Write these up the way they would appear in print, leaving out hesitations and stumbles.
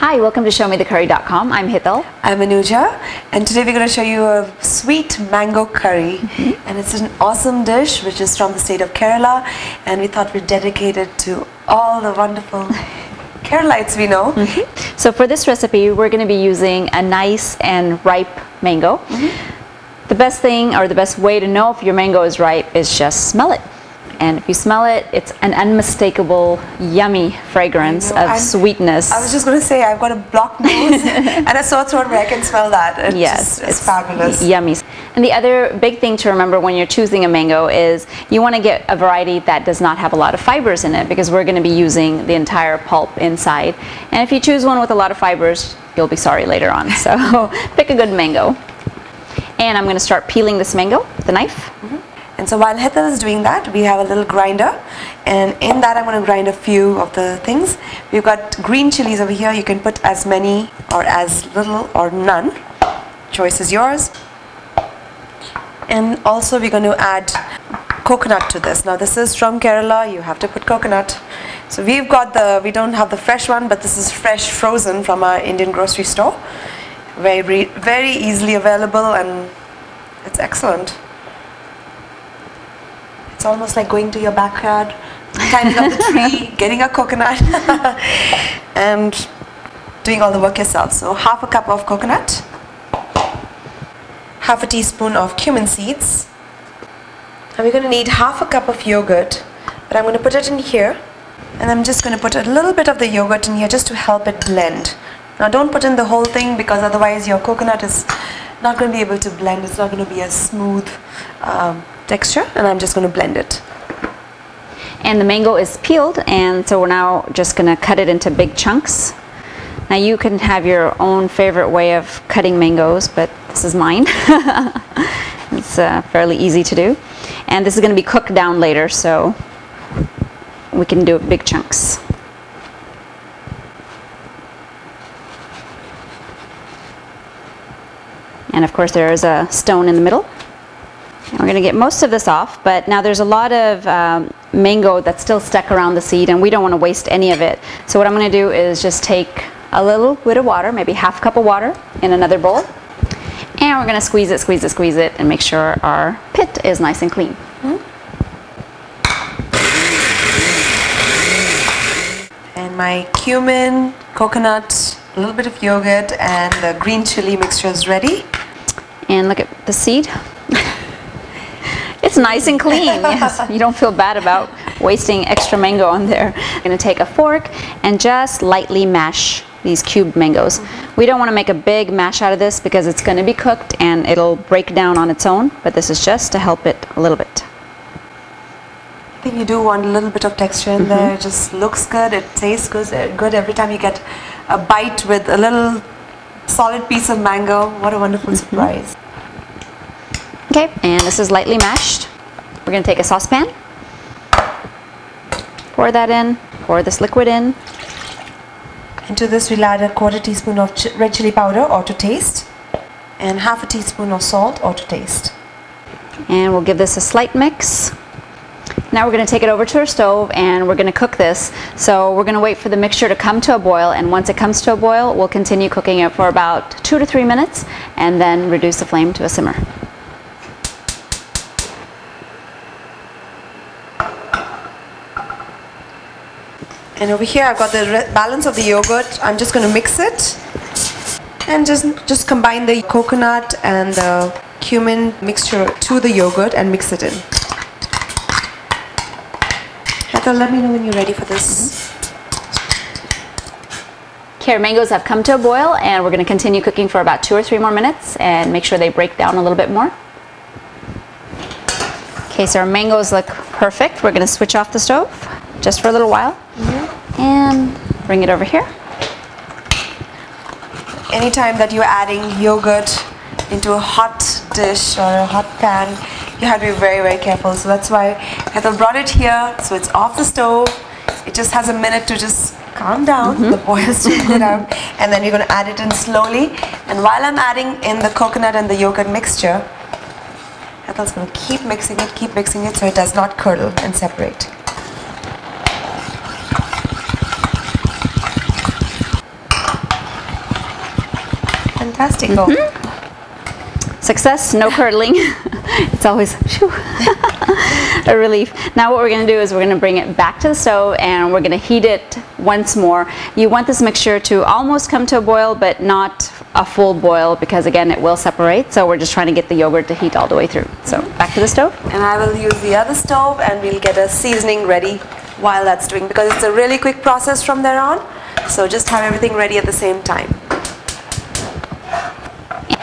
Hi, welcome to ShowMeTheCurry.com. I'm Hetal. I'm Anuja, and today we're going to show you a sweet mango curry. And it's an awesome dish which is from the state of Kerala, and we thought we'd dedicate it to all the wonderful Keralites we know. So for this recipe, we're going to be using a nice and ripe mango. The best thing, or the best way to know if your mango is ripe, is just smell it. And if you smell it, it's an unmistakable, yummy fragrance of sweetness. I was just going to say, I've got a blocked nose and a sore throat where I can smell that. It's fabulous. Yummy. And the other big thing to remember when you're choosing a mango is you want to get a variety that does not have a lot of fibers in it, because we're going to be using the entire pulp inside. And if you choose one with a lot of fibers, you'll be sorry later on. So pick a good mango. And I'm going to start peeling this mango with a knife. And so while Hetal is doing that, we have a little grinder, and in that I'm going to grind a few of the things. We've got green chilies over here. You can put as many or as little or none. Choice is yours. And also we're going to add coconut to this. Now this is from Kerala, you have to put coconut. So we've got we don't have the fresh one, but this is fresh frozen from our Indian grocery store. Very easily available, and it's excellent. It's almost like going to your backyard, climbing up the tree, getting a coconut, and doing all the work yourself. So half a cup of coconut, half a teaspoon of cumin seeds, and we're going to need half a cup of yogurt, but I'm going to put it in here, and I'm just going to put a little bit of the yogurt in here just to help it blend. Now don't put in the whole thing, because otherwise your coconut is not going to be able to blend. It's not going to be a smooth texture, and I'm just going to blend it. And the mango is peeled, and so we're now just going to cut it into big chunks. Now you can have your own favorite way of cutting mangoes, but this is mine. It's fairly easy to do. And this is going to be cooked down later, so we can do it big chunks. And of course there is a stone in the middle. And we're going to get most of this off, but now there's a lot of mango that's still stuck around the seed, and we don't want to waste any of it. So what I'm going to do is just take a little bit of water, maybe half a cup of water, in another bowl, and we're going to squeeze it, and make sure our pit is nice and clean. And my cumin, coconut, a little bit of yogurt, and the green chili mixture is ready. And look at the seed. It's nice and clean. Yes. You don't feel bad about wasting extra mango on there. I'm going to take a fork and just lightly mash these cubed mangoes. We don't want to make a big mash out of this, because it's going to be cooked and it'll break down on its own, but this is just to help it a little bit. I think you do want a little bit of texture in there. It just looks good, it tastes good every time you get a bite with a little solid piece of mango. What a wonderful surprise. Okay, and this is lightly mashed. We're going to take a saucepan, pour that in, pour this liquid in. Into this we'll add a quarter teaspoon of red chili powder, or to taste, and half a teaspoon of salt, or to taste. And we'll give this a slight mix. Now we're going to take it over to our stove, and we're going to cook this. So we're going to wait for the mixture to come to a boil, and once it comes to a boil, we'll continue cooking it for about 2 to 3 minutes, and then reduce the flame to a simmer. And over here I've got the balance of the yogurt. I'm just going to mix it, and just combine the coconut and the cumin mixture to the yogurt and mix it in. Hetal, let me know when you're ready for this. Okay, our mangoes have come to a boil, and we're going to continue cooking for about 2 or 3 more minutes and make sure they break down a little bit more. Okay, so our mangoes look perfect. We're going to switch off the stove just for a little while. And bring it over here. Anytime that you're adding yogurt into a hot dish or a hot pan, you have to be very careful. So that's why Hetal brought it here, so it's off the stove. It just has a minute to just calm down, the boils to go down, and then you're going to add it in slowly. And while I'm adding in the coconut and the yogurt mixture, Hetal's going to keep mixing it so it does not curdle and separate. fantastic. Success, no curdling. It's always a relief. Now what we're going to do is we're going to bring it back to the stove and we're going to heat it once more. You want this mixture to almost come to a boil, but not a full boil, because again it will separate. So we're just trying to get the yogurt to heat all the way through. So back to the stove. And I will use the other stove and we'll get a seasoning ready while that's doing, because it's a really quick process from there on. So just have everything ready at the same time.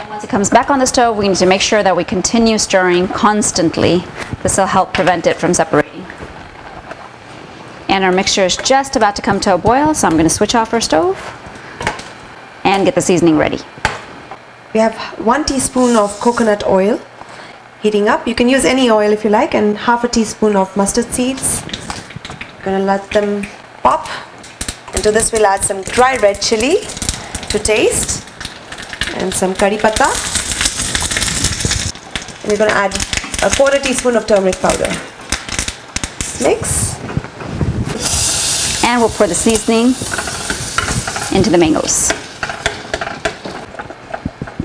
Once it comes back on the stove, we need to make sure that we continue stirring constantly. This will help prevent it from separating. And our mixture is just about to come to a boil, so I'm going to switch off our stove and get the seasoning ready. We have 1 teaspoon of coconut oil heating up. You can use any oil if you like, and half a teaspoon of mustard seeds. I'm going to let them pop. Into this we'll add some dry red chilli to taste, and some curry patta, and we're going to add a 1/4 teaspoon of turmeric powder. Mix, and we'll pour the seasoning into the mangoes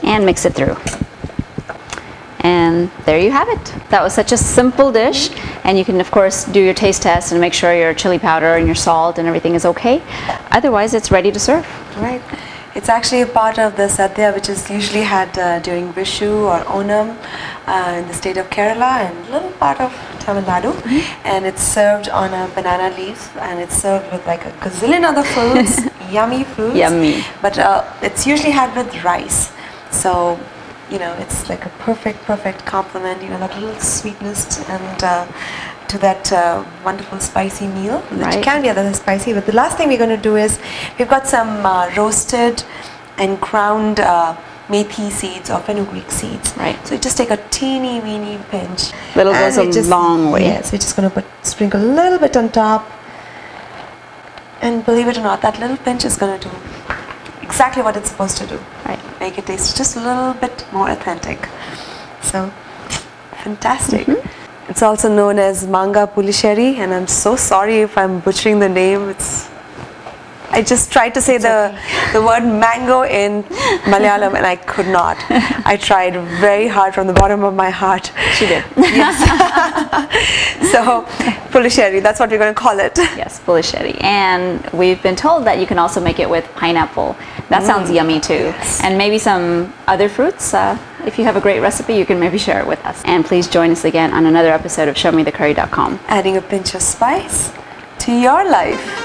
and mix it through. And there you have it. That was such a simple dish, and you can of course do your taste test and make sure your chili powder and your salt and everything is okay. Otherwise it's ready to serve. Right. It's actually a part of the Sadhya, which is usually had during Vishu or Onam in the state of Kerala and a little part of Tamil Nadu. And it's served on a banana leaf, and it's served with like a gazillion other foods, yummy foods. Yummy. But it's usually had with rice. So, you know, it's like a perfect complement, you know, that little sweetness and to that wonderful spicy meal, which can be a little spicy. But the last thing we're going to do is we've got some roasted and ground methi seeds or fenugreek seeds. Right. So you just take a teeny weeny pinch. Little goes a long way. Yes, we're just going to sprinkle a little bit on top. And believe it or not, that little pinch is going to do exactly what it's supposed to do. Right. Make it taste just a little bit more authentic. So, fantastic. It's also known as manga Puliserri, and I'm so sorry if I'm butchering the name. I just tried to say the word mango in Malayalam and I could not. I tried very hard from the bottom of my heart. She did. Yes. So, Puliserri, that's what we're going to call it. Yes, Pulissery. And we've been told that you can also make it with pineapple. That sounds yummy too. Yes. And maybe some other fruits. If you have a great recipe, you can maybe share it with us. And please join us again on another episode of ShowMeTheCurry.com. Adding a pinch of spice to your life.